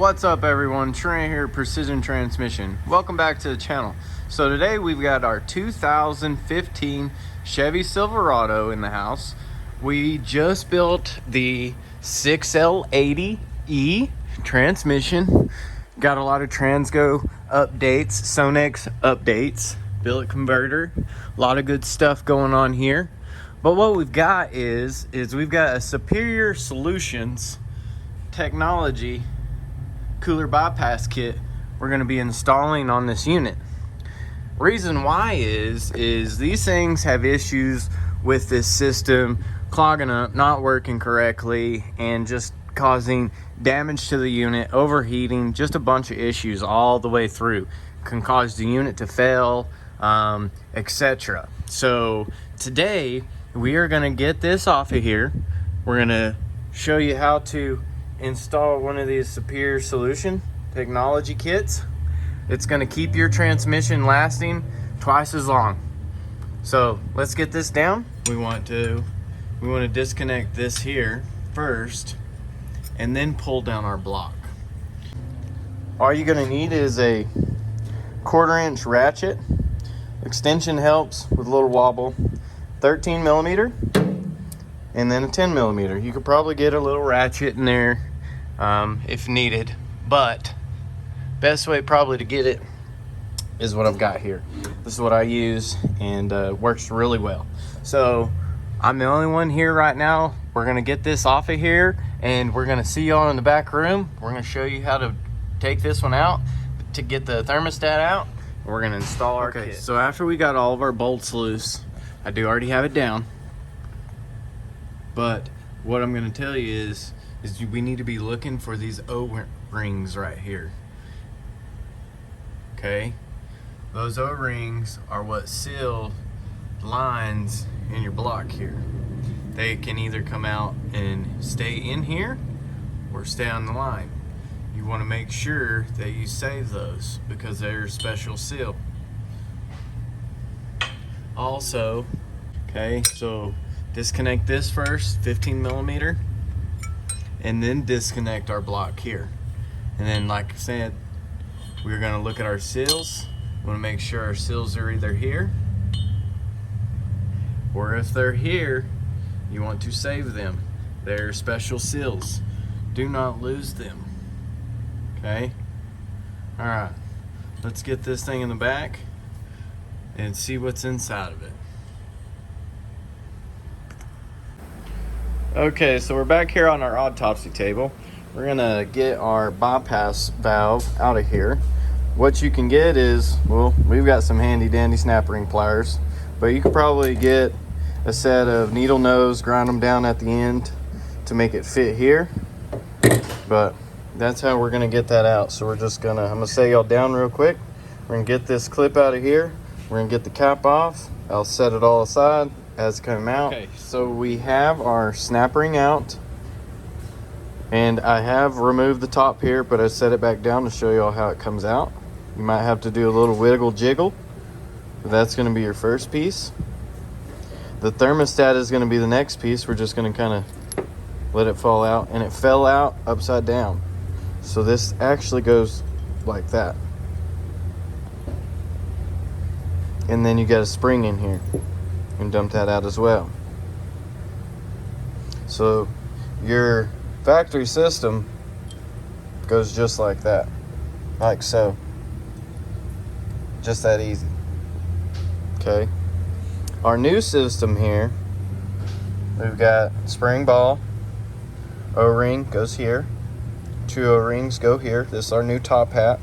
What's up everyone, Trey here, Precision Transmission. Welcome back to the channel. So today we've got our 2015 Chevy Silverado in the house. We just built the 6L80E transmission. Got a lot of Transgo updates, Sonex updates, billet converter, a lot of good stuff going on here. But what we've got is we've got a Superior Solutions technology cooler bypass kit we're going to be installing on this unit. Reason why is these things have issues with this system clogging up, not working correctly, and just causing damage to the unit, overheating, just a bunch of issues all the way through. Can cause the unit to fail, etc. So today we are going to get this off of here. We're going to show you how to install one of these Superior Solution technology kits. It's going to keep your transmission lasting twice as long. So let's get this down. We want to disconnect this here first and then pull down our block. All you're going to need is a 1/4-inch ratchet. Extension helps with a little wobble. 13 millimeter and then a 10 millimeter. You could probably get a little ratchet in there if needed, but best way probably to get it is what I've got here. This is what I use, and works really well. So I'm the only one here right now. We're gonna get this off of here and we're gonna see y'all in the back room. We're gonna show you how to take this one out to get the thermostat out. We're gonna install our kit. So after we got all of our bolts loose, I do already have it down, but what I'm gonna tell you is we need to be looking for these O-rings right here. Okay, those O-rings are what seal lines in your block here. They can either come out and stay in here or stay on the line. You want to make sure that you save those because they're a special seal. Also, okay, so disconnect this first, 15 millimeter, and then disconnect our block here. And then, like I said, we're going to look at our seals. We want to make sure our seals are either here, or if they're here, you want to save them. They're special seals. Do not lose them. Okay? Alright, let's get this thing in the back and see what's inside of it. Okay, so we're back here on our autopsy table. We're gonna get our bypass valve out of here. What you can get is, well, we've got some handy dandy snap ring pliers, but you could probably get a set of needle nose, grind them down at the end to make it fit here. But that's how we're gonna get that out. So I'm gonna say y'all down real quick. We're gonna get this clip out of here. We're gonna get the cap off. I'll set it all aside as it comes out. Okay, so we have our snap ring out, and I have removed the top here, but I set it back down to show y'all how it comes out. You might have to do a little wiggle jiggle, but that's gonna be your first piece. The thermostat is gonna be the next piece. We're just gonna kind of let it fall out, and it fell out upside down. So this actually goes like that. And then you got a spring in here. And dump that out as well. So your factory system goes just like that, like so. Just that easy. Okay, our new system here, we've got spring ball, O-ring goes here, 2 O-rings go here. This is our new top hat,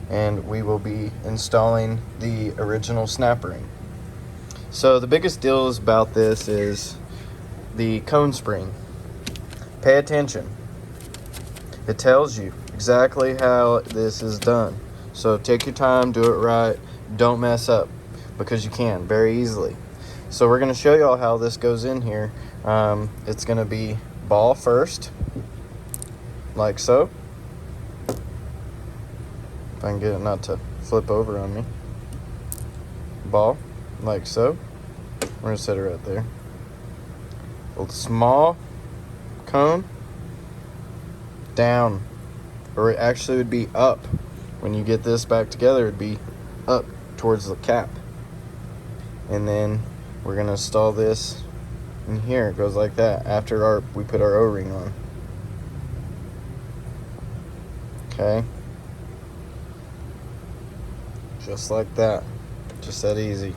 and we will be installing the original snap ring. So the biggest deal about this is the cone spring. Pay attention. It tells you exactly how this is done. So take your time, do it right, don't mess up, because you can very easily. So we're going to show you all how this goes in here. It's going to be ball first, like so. If I can get it not to flip over on me. Ball, like so. We're gonna set it right there. A small cone down or it actually would be up. When you get this back together, it'd be up towards the cap. And then we're gonna install this in here. It goes like that after we put our O-ring on. Okay. Just like that. Just that easy.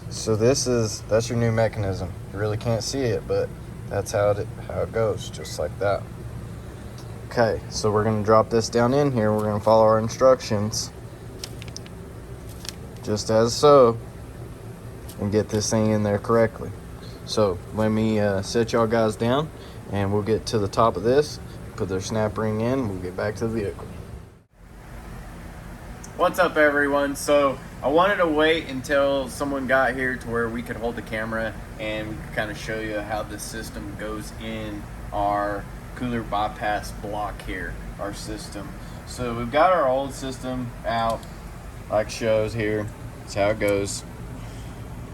So that's your new mechanism. You really can't see it, but that's how it goes, just like that. Okay, so we're gonna drop this down in here. We're gonna follow our instructions, just as so, and get this thing in there correctly. So let me set y'all guys down, and we'll get to the top of this, put their snap ring in, we'll get back to the vehicle. What's up, everyone? So I wanted to wait until someone got here to where we could hold the camera and we could kind of show you how the system goes in our cooler bypass block here, our system. So we've got our old system out, like shows here. That's how it goes.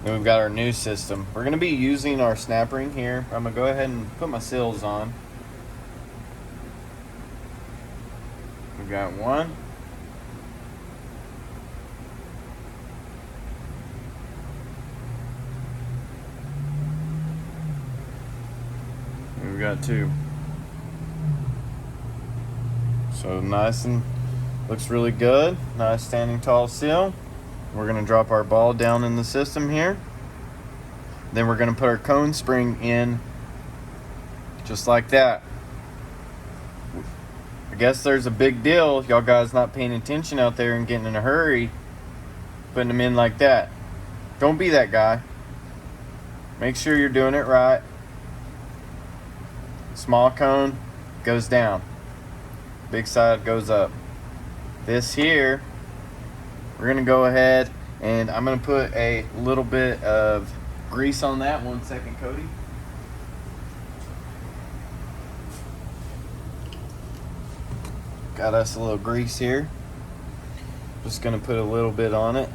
Then we've got our new system. We're gonna be using our snap ring here. I'm gonna go ahead and put my seals on. We've got one. We've got two. So nice, and looks really good. Nice standing tall seal. We're gonna drop our ball down in the system here. Then we're gonna put our cone spring in just like that. I guess there's a big deal, y'all guys not paying attention out there and getting in a hurry, putting them in like that. Don't be that guy. Make sure you're doing it right. Small cone goes down, big side goes up. This here, we're gonna go ahead and I'm gonna put a little bit of grease on that. 1 second, Cody. Got us a little grease here. Just gonna put a little bit on it.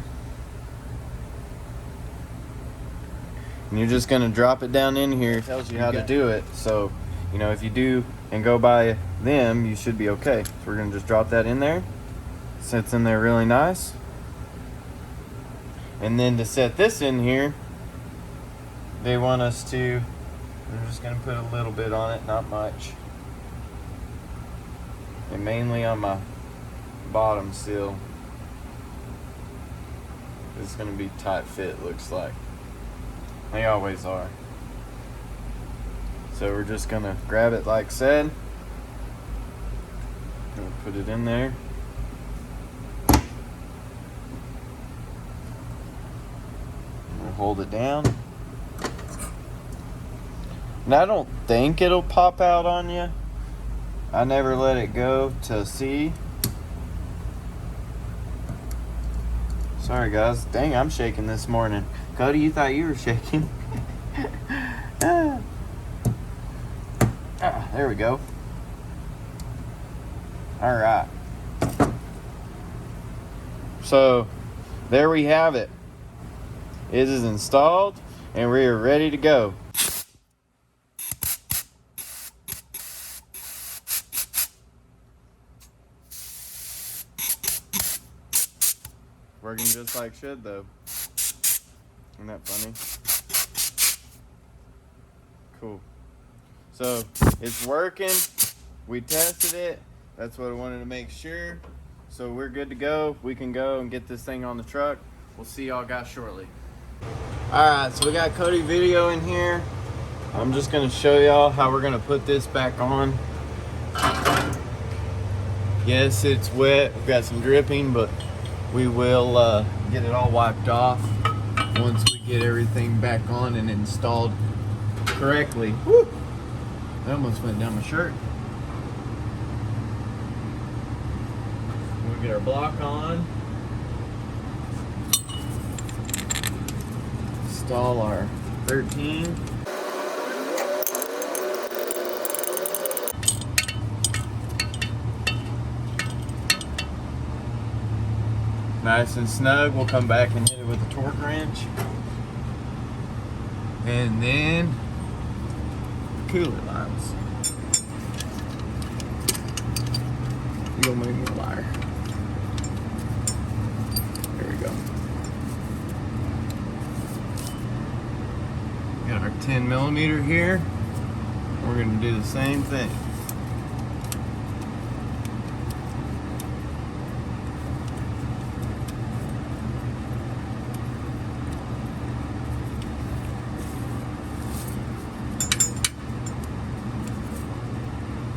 And you're just gonna drop it down in here. It tells you how to do it. So, you know, if you do and go by them, you should be okay. So we're gonna just drop that in there. Sits in there really nice. And then to set this in here, they want us to, we're just gonna put a little bit on it, not much. And mainly on my bottom seal. It's gonna be tight fit, looks like. They always are. So we're just gonna grab it like said. Gonna put it in there. We'll hold it down. And I don't think it'll pop out on you. I never let it go to see. Sorry guys, dang, I'm shaking this morning. Cody, you thought you were shaking. There we go. All right. So there we have it. It is installed and we are ready to go. Working just like should though. Isn't that funny? Cool. So it's working. We tested it. That's what I wanted to make sure. So we're good to go. We can go and get this thing on the truck. We'll see y'all guys shortly. Alright, so we got Cody video in here. I'm just gonna show y'all how we're gonna put this back on. Yes, it's wet. We've got some dripping, but we will get it all wiped off once we get everything back on and installed correctly. Woo! That almost went down my shirt. We'll get our block on. Install our 13. Nice and snug. We'll come back and hit it with a torque wrench. And then cooler lines. You'll make me a liar. There we go. Got our 10 millimeter here. We're going to do the same thing.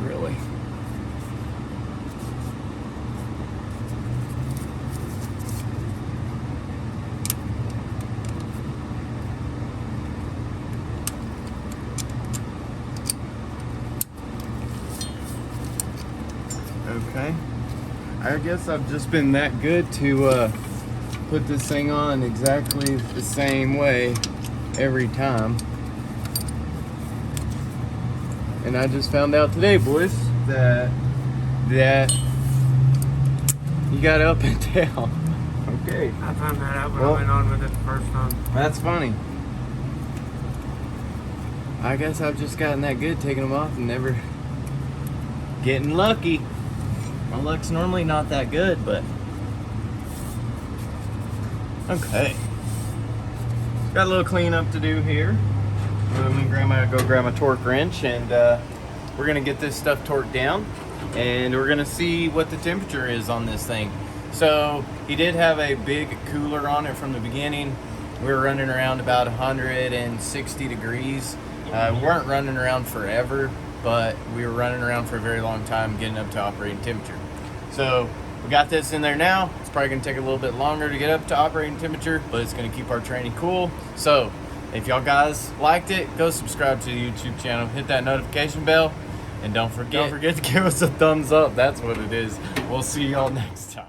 Really? Okay. I guess I've just been that good to put this thing on exactly the same way every time. And I just found out today, boys, that you got up and down. Okay. I found that out when I went on with it the first time. That's funny. I guess I've just gotten that good taking them off and never getting lucky. My luck's normally not that good, but okay. Got a little cleanup to do here. Me and Grandma go grab my torque wrench, and we're gonna get this stuff torqued down, and we're gonna see what the temperature is on this thing. So he did have a big cooler on it from the beginning. We were running around about 160 degrees. We weren't running around forever, but we were running around for a very long time getting up to operating temperature. So we got this in there now. It's probably gonna take a little bit longer to get up to operating temperature, but it's gonna keep our training cool. So if y'all guys liked it, go subscribe to the YouTube channel, hit that notification bell, and don't forget to give us a thumbs up. That's what it is. We'll see y'all next time.